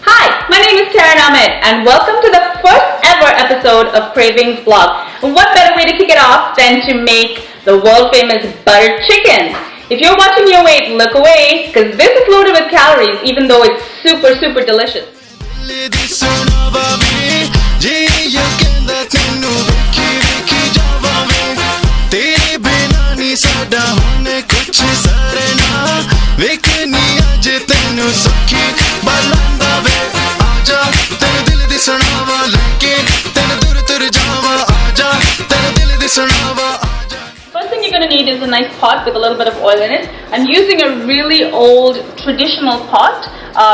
Hi, my name is Ahmed, and welcome to the first ever episode of Kravings Blog. And what better way to kick it off than to make the world famous buttered chicken? If you're watching your weight, look away, because this is loaded with calories, even though it's super delicious. First thing you're going to need is a nice pot with a little bit of oil in it. I'm using a really old traditional pot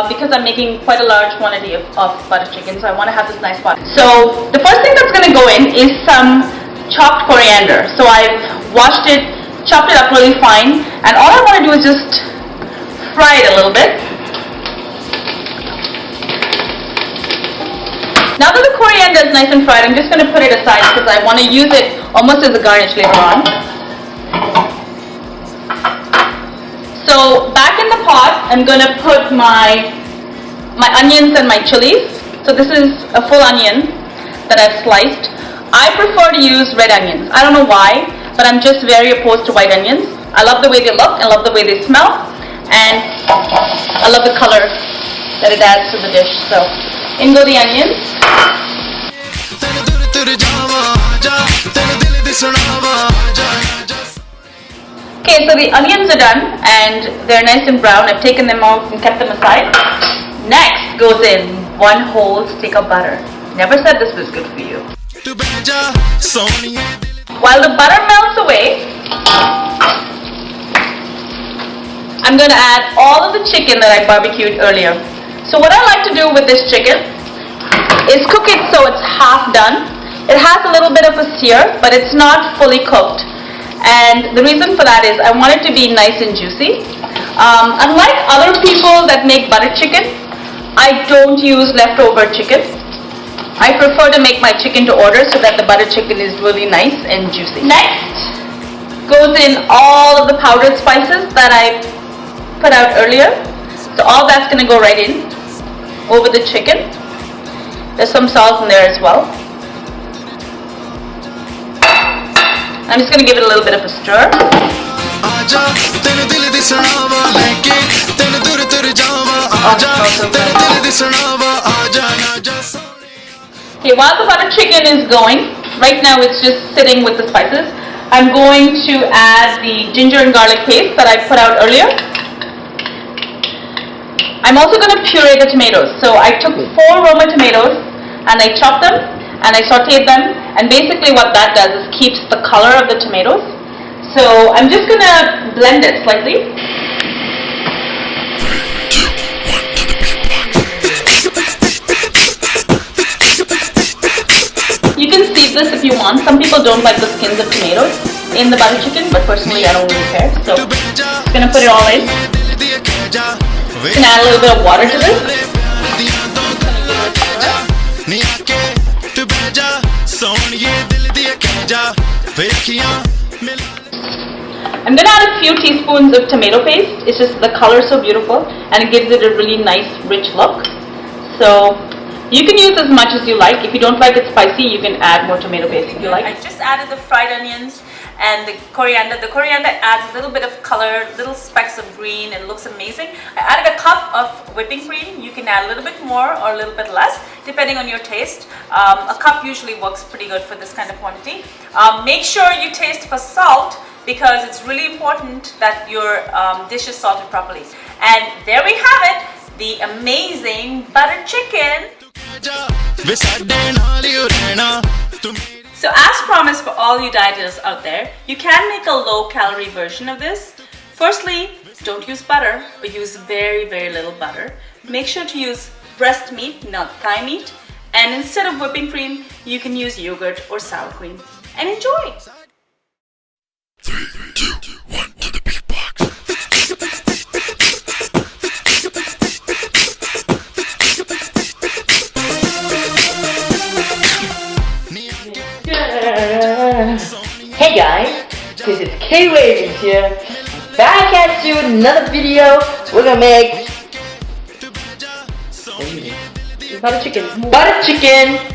because I'm making quite a large quantity of butter chicken, so I want to have this nice pot. So the first thing that's going to go in is some chopped coriander. So I've washed it, chopped it up really fine, and all I want to do is just fry it a little bit. Now that the coriander is nice and fried, I'm just going to put it aside because I want to use it almost as a garnish later on. So back in the pot, I'm going to put my onions and my chilies. So this is a full onion that I've sliced. I prefer to use red onions. I don't know why, but I'm just very opposed to white onions. I love the way they look, I love the way they smell, and I love the color that it adds to the dish. So in go the onions. Okay, so the onions are done and they're nice and brown. I've taken them out and kept them aside. Next goes in one whole stick of butter. Never said this was good for you. While the butter melts away, I'm going to add all of the chicken that I barbecued earlier. So what I like to do with this chicken is cook it so it's half done. It has a little bit of a sear, but it's not fully cooked. And the reason for that is I want it to be nice and juicy. Unlike other people that make butter chicken, I don't use leftover chicken. I prefer to make my chicken to order so that the butter chicken is really nice and juicy. Next goes in all of the powdered spices that I put out earlier. So all that's going to go right in over the chicken. There's some salt in there as well. I'm just going to give it a little bit of a stir. Okay, while the butter chicken is going, right now it's just sitting with the spices. I'm going to add the ginger and garlic paste that I put out earlier. I'm also going to puree the tomatoes. So I took 4 Roma tomatoes and I chopped them and I sautéed them, and basically what that does is keeps the color of the tomatoes. So I'm just going to blend it slightly. You can seed this if you want. Some people don't like the skins of tomatoes in the butter chicken, but personally I don't really care. So I'm just going to put it all in. You can add a little bit of water to this. I'm going to add a few teaspoons of tomato paste. It's just the color is so beautiful and it gives it a really nice rich look. So you can use as much as you like. If you don't like it spicy, you can add more tomato paste if you like. I just added the fried onions and the coriander. The coriander adds a little bit of color, little specks of green, and looks amazing. I added a cup of whipping cream. You can add a little bit more or a little bit less, depending on your taste. A cup usually works pretty good for this kind of quantity. Make sure you taste for salt because it's really important that your dish is salted properly. And there we have it, the amazing butter chicken. So as promised for all you dieters out there, you can make a low-calorie version of this. Firstly, don't use butter, but use very little butter. Make sure to use breast meat, not thigh meat. And instead of whipping cream, you can use yogurt or sour cream. And enjoy! 3, 2, 1 to the beatbox. Hey guys, this is Kravings here. Back at you with another video. We're gonna make Butter chicken. Butter chicken.